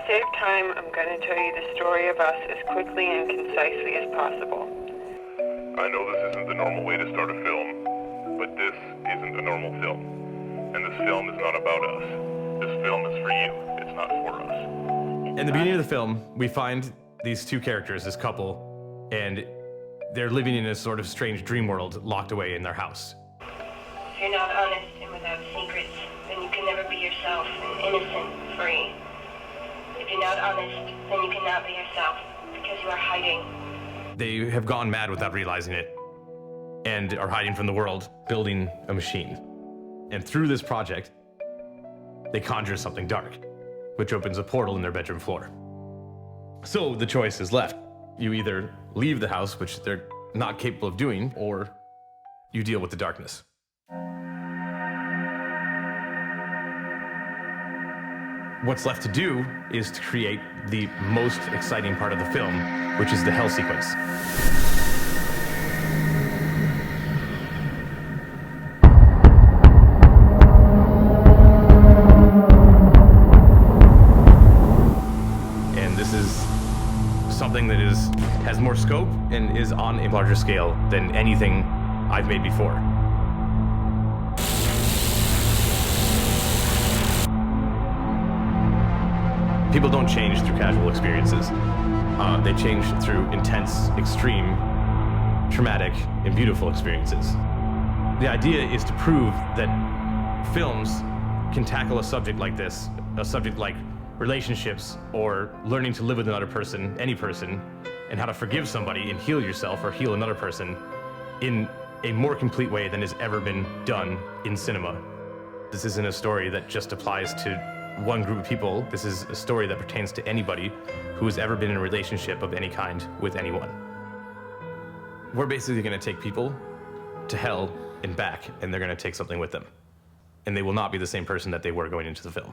save time, I'm going to tell you the story of us as quickly and concisely as possible. I know this isn't the normal way to start a film, but this isn't a normal film. And this film is not about us. This film is for you. It's not for us. In the beginning of the film, we find these two characters, this couple, and they're living in a sort of strange dream world locked away in their house. If you're not honest and without secrets, then you can never be yourself and innocent, free. If you're not honest, then you cannot be yourself because you are hiding. They have gone mad without realizing it and are hiding from the world, building a machine. And through this project, they conjure something dark, which opens a portal in their bedroom floor. So the choice is left. You either leave the house, which they're not capable of doing, or you deal with the darkness. What's left to do is to create the most exciting part of the film, which is the hell sequence. And this is something that has more scope and is on a larger scale than anything I've made before. People don't change through casual experiences. They change through intense, extreme, traumatic, and beautiful experiences. The idea is to prove that films can tackle a subject like this, a subject like relationships or learning to live with another person, any person, and how to forgive somebody and heal yourself or heal another person in a more complete way than has ever been done in cinema. This isn't a story that just applies to one group of people. This is a story that pertains to anybody who has ever been in a relationship of any kind with anyone. We're basically going to take people to hell and back, and they're going to take something with them. And they will not be the same person that they were going into the film.